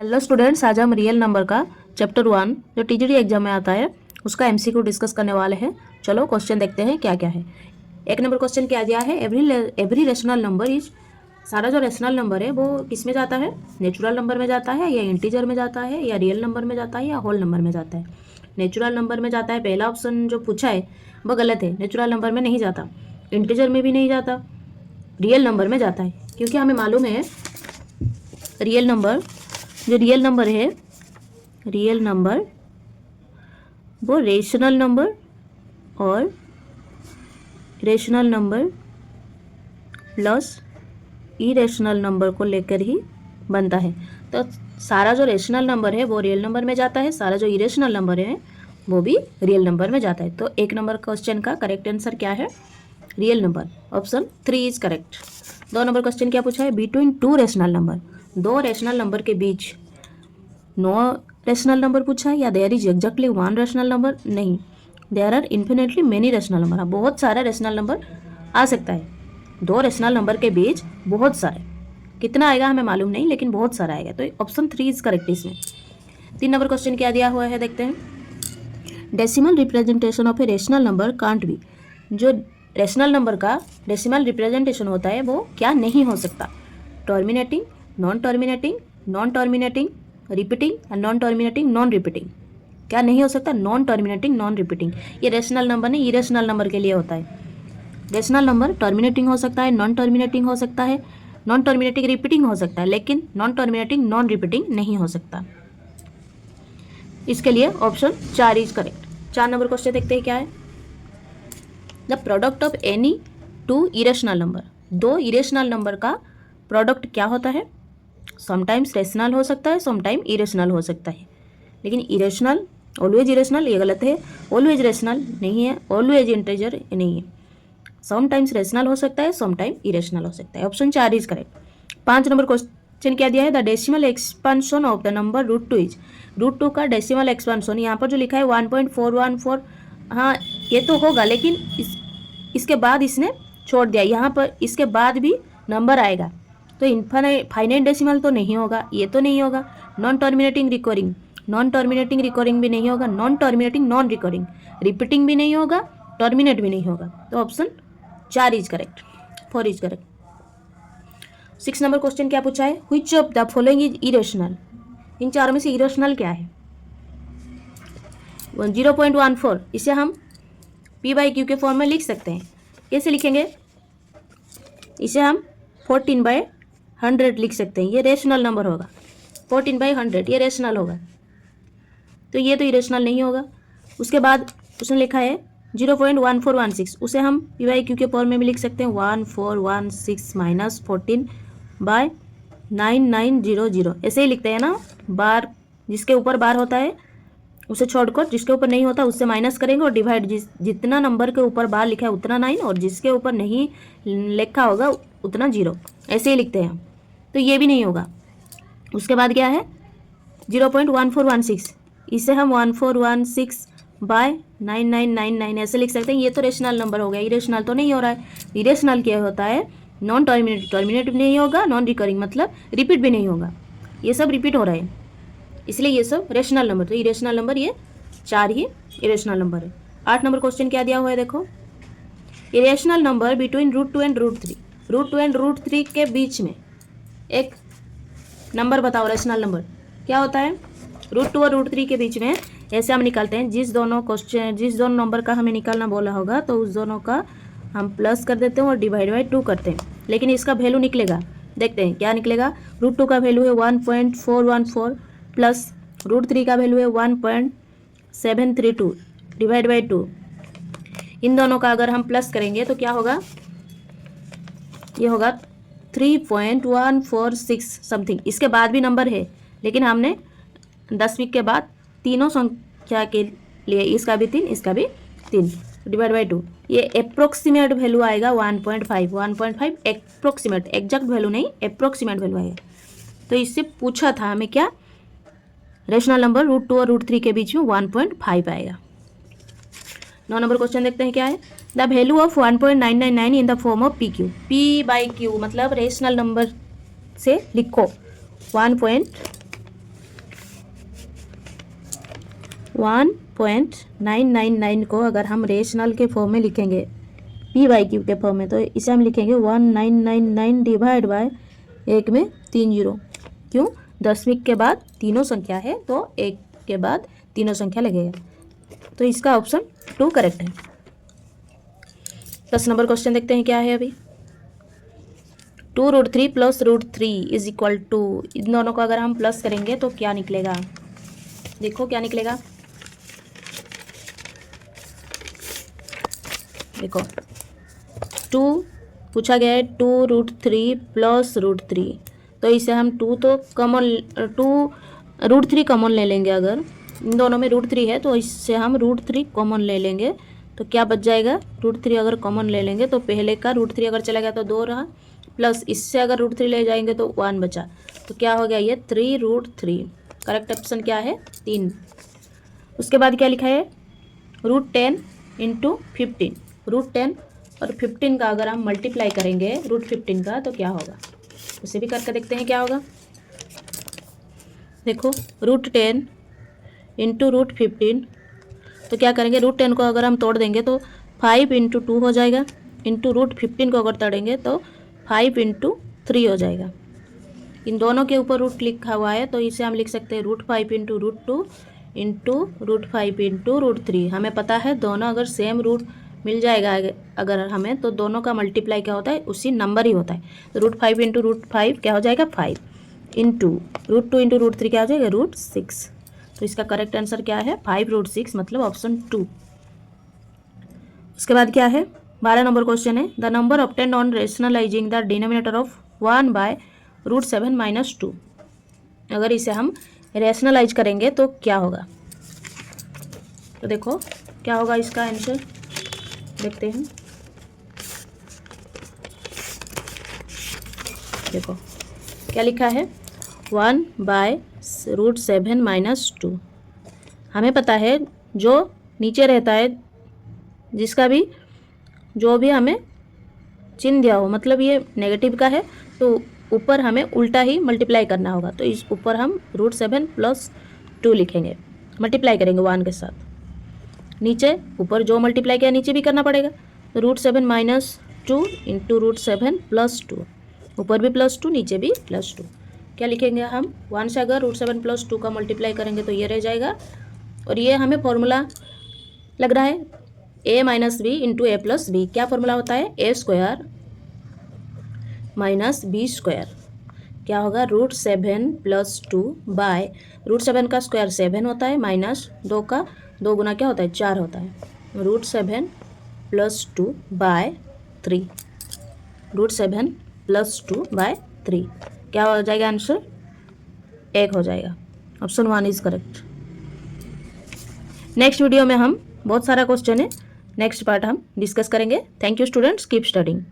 Hello students, आज हम real number का चैप्टर 1 जो टीजीटी एग्जाम में आता है उसका एमसीक्यू डिस्कस करने वाले हैं। चलो क्वेश्चन देखते हैं क्या क्या है। एक नंबर क्वेश्चन क्या दिया है, एवरी रेशनल नंबर इज, सारा जो रेशनल नंबर है वो किस में जाता है, नेचुरल नंबर में जाता है या इंटीजर में जाता है या रियल नंबर में जाता है या होल नंबर में जाता है। नेचुरल नंबर में जाता है, पहला ऑप्शन जो पूछा है वो गलत है, नेचुरल नंबर में नहीं जाता, इंटीजर में भी नहीं जाता, रियल नंबर में जाता है। क्योंकि हमें मालूम है रियल नंबर, जो रियल नंबर है, रियल नंबर वो रेशनल नंबर और rational number plus irrational number को लेकर ही बनता है। तो सारा जो रेशनल नंबर है वो रियल नंबर में जाता है, सारा जो इरेशनल नंबर है वो भी रियल नंबर में जाता है। तो एक नंबर क्वेश्चन का करेक्ट आंसर क्या है, real number, option 3 is correct. 2 number question क्या पूछा है, बिटवीन टू रेशनल नंबर, दो रेशनल नंबर के बीच नो रेशनल नंबर पूछा है या there is exactly one rational number, नहीं, there are infinitely many rational number, बहुत सारा रेशनल नंबर आ सकता है। दो रेशनल नंबर के बीच बहुत सारे, कितना आएगा हमें मालूम नहीं लेकिन बहुत सारा आएगा, तो ऑप्शन 3 इज करेक्ट इसमें। 3 नंबर क्वेश्चन क्या दिया हुआ है देखते हैं, decimal representation of a rational number can't be, जो रेशनल नंबर का डेसिमल रिप्रेजेंटेशन होता है वो क्या नहीं हो सकता, terminating, non terminating, non terminating, repeating and non terminating, non repeating. क्या नहीं हो सकता, नॉन टर्मिनेटिंग, नॉन रिपीटिंग। ये रेशनल नंबर नहीं, इरेशनल नंबर के लिए होता है। रेशनल नंबर टर्मिनेटिंग हो सकता है, नॉन टर्मिनेटिंग हो सकता है, नॉन टर्मिनेटिंग रिपीटिंग हो सकता है, लेकिन नॉन टर्मिनेटिंग नॉन रिपीटिंग नहीं हो सकता। इसके लिए option 4 is correct. 4 number question देखते हैं क्या है, the product of any two irrational number, दो इरेशनल नंबर का प्रोडक्ट क्या होता है, समटाइम्स रेशनल हो सकता है, समटाइम इरेशनल हो सकता है, लेकिन इरेशनल, ऑलवेज इरेशनल ये गलत है, ऑलवेज रेशनल नहीं है, ऑलवेज इंटीजर नहीं है, समटाइम्स रेशनल हो सकता है, समटाइम इरेशनल हो सकता है, option 4 is correct. 5 number question क्या दिया है, the decimal expansion of the number √2 is, √2 का डेसिमल एक्सपांशन यहाँ पर जो लिखा है 1.414, हाँ ये तो होगा, लेकिन इसके बाद इसने छोड़ दिया, यहाँ पर इसके बाद भी नंबर आएगा, तो फाइनाइट डेसिमल तो नहीं होगा, ये तो नहीं होगा, non terminating recurring, non terminating recurring भी नहीं होगा, non terminating non recurring, repeating भी नहीं होगा, टर्मिनेट भी नहीं होगा, तो option 4 is correct, 4 is correct. 6 number question क्या पूछा है, which of the following is irrational, इन चारों में से इरेशनल क्या है। 0.14 इसे हम p/q के फॉर्म में लिख सकते हैं, कैसे लिखेंगे, इसे हम 14/100 लिख सकते हैं, ये रेशनल नंबर होगा, 14/100 ये रेशनल होगा, तो ये तो इरेशनल नहीं होगा। उसके बाद उसने लिखा है 0.1416, उसे हम p/q के फॉर्म में भी लिख सकते हैं, 1416 माइनस 14/9900, ऐसे ही लिखते हैं ना, बार जिसके ऊपर बार होता है उसे छोड़कर जिसके ऊपर नहीं होता उससे माइनस करेंगे और डिवाइड, जितना नंबर के ऊपर बार लिखा है उतना 9 और जिसके ऊपर नहीं लिखा होगा उतना 0, ऐसे ही लिखते हैं, तो ये भी नहीं होगा। उसके बाद क्या है 0.1416, इसे हम 1416/9999 ऐसे लिख सकते हैं, ये तो रेशनल नंबर हो गया, इरेशनल तो नहीं हो रहा है। इरेशनल क्या होता है, नॉन टर्मिनेटिव, टर्मिनेट भी नहीं होगा, नॉन रिकरिंग मतलब रिपीट भी नहीं होगा, ये सब रिपीट हो रहे हैं, इसलिए ये सब रेशनल नंबर, तो इरेशनल नंबर ये 4 ही इरेशनल नंबर है। 8 नंबर क्वेश्चन क्या दिया हुआ है देखो, irrational number between √2 and √3, √2 and √3 के बीच में एक नंबर बताओ, रेशनल नंबर क्या होता है, √2 और √3 के बीच में ऐसे हम निकालते हैं, जिस दोनों नंबर का हमें निकालना बोला होगा तो उस दोनों का हम प्लस कर देते हैं और डिवाइड/2 करते हैं, लेकिन इसका वैल्यू निकलेगा, देखते हैं क्या निकलेगा, √2 का वैल्यू है 1.414 प्लस √3 का वैल्यू है 1.732 डिवाइड/2, इन दोनों का अगर हम प्लस करेंगे तो क्या होगा, ये होगा 3.146 समथिंग, इसके बाद भी नंबर है लेकिन हमने 10वीं के बाद तीनों संख्या के लिए इसका भी 3 इसका भी 3 डिवाइड/2, ये अप्रोक्सीमेट वैल्यू आएगा 1.5 अप्रोक्सीमेट, एग्जैक्ट वैल्यू नहीं, अप्रोक्सीमेट वैल्यू आएगा। तो इससे पूछा था हमें क्या, रेशनल नंबर √2 और √3 के बीच में 1.5 आएगा। 9 नंबर क्वेश्चन देखते हैं क्या है, the value of 1.999 in the form of PQ, p/q मतलब रेशनल नंबर से लिखो 1.999 1.999 को अगर हम रेशनल के फॉर्म में लिखेंगे, पी बाई क्यू के फॉर्म में, तो इसे हम लिखेंगे 1999 डिवाइड बाय 1 में 3 जीरो। क्यों? दशमिक के बाद तीनों संख्या है तो 1 के बाद तीनों संख्या लगेगा, तो इसका ऑप्शन 2 करेक्ट है। 10 नंबर क्वेश्चन देखते हैं क्या है अभी। 2√3 प्लस √3 इज इक्वल टू, इन दोनों को अगर हम प्लस करेंगे तो क्या निकलेगा, देखो क्या निकलेगा। देखो 2 पूछा गया है, 2√3 प्लस √3, तो इसे हम 2 तो कॉमन, 2√3 कॉमन ले लेंगे। अगर इन दोनों में √3 है तो इससे हम √3 कॉमन ले लेंगे, तो क्या बच जाएगा, √3 अगर कॉमन ले लेंगे तो पहले का √3 अगर चला गया तो 2 रहा, प्लस इससे अगर √3 ले जाएंगे तो 1 बचा, तो क्या हो गया ये 3√3। करेक्ट ऑप्शन क्या है 3। उसके बाद क्या लिखा है, √10 इंटू 15, √10 और 15 का अगर हम मल्टीप्लाई करेंगे √15 का तो क्या होगा, उसे भी करके देखते हैं क्या होगा। देखो √10 इंटू √15, तो क्या करेंगे, √10 को अगर हम तोड़ देंगे तो 5 इंटू 2 हो जाएगा, इंटू √15 को अगर तोड़ेंगे तो 5 इंटू 3 हो जाएगा। इन दोनों के ऊपर रूट लिखा हुआ है तो इसे हम लिख सकते हैं √5 इंटू √2 इंटू √5 इंटू √3। हमें पता है दोनों अगर सेम रूट मिल जाएगा अगर हमें, तो दोनों का मल्टीप्लाई क्या होता है, उसी नंबर ही होता है। तो √5 इंटू √5 क्या हो जाएगा 5, इंटू √2 इंटू √3 क्या हो जाएगा √6। तो इसका करेक्ट आंसर क्या है 5√6, मतलब ऑप्शन 2। उसके बाद क्या है, 12 नंबर क्वेश्चन है, the number obtained on rationalising the denominator of 1 by √7 minus 2। अगर इसे हम रेशनलाइज करेंगे तो क्या होगा, तो देखो क्या होगा इसका आंसर, देखते हैं। देखो क्या लिखा है, 1 बाय √7 माइनस 2। हमें पता है जो नीचे रहता है, जिसका भी जो भी हमें चिन्ह दिया हो, मतलब ये नेगेटिव का है तो ऊपर हमें उल्टा ही मल्टीप्लाई करना होगा, तो इस ऊपर हम √7 प्लस 2 लिखेंगे, मल्टीप्लाई करेंगे 1 के साथ। नीचे ऊपर जो मल्टीप्लाई किया नीचे भी करना पड़ेगा, तो √7 माइनस 2 इंटू √7 प्लस 2, ऊपर भी प्लस 2 नीचे भी प्लस 2। क्या लिखेंगे हम, 1 से अगर √7 प्लस 2 का मल्टीप्लाई करेंगे तो ये रह जाएगा, और ये हमें फॉर्मूला लग रहा है a minus b into a plus b. क्या फॉर्मूला होता है, a square minus b square. क्या होगा, √7 प्लस 2 बाय √7 का स्क्वायर 7 होता है, माइनस 2 का 2 गुना क्या होता है 4 होता है, √7 प्लस 2 बाय 3, √7 प्लस 2 बाय 3। क्या हो जाएगा आंसर, 1 हो जाएगा, option 1 is correct. Next video में हम बहुत सारा क्वेश्चन है, नेक्स्ट पार्ट हम डिस्कस करेंगे। Thank you students, keep studying.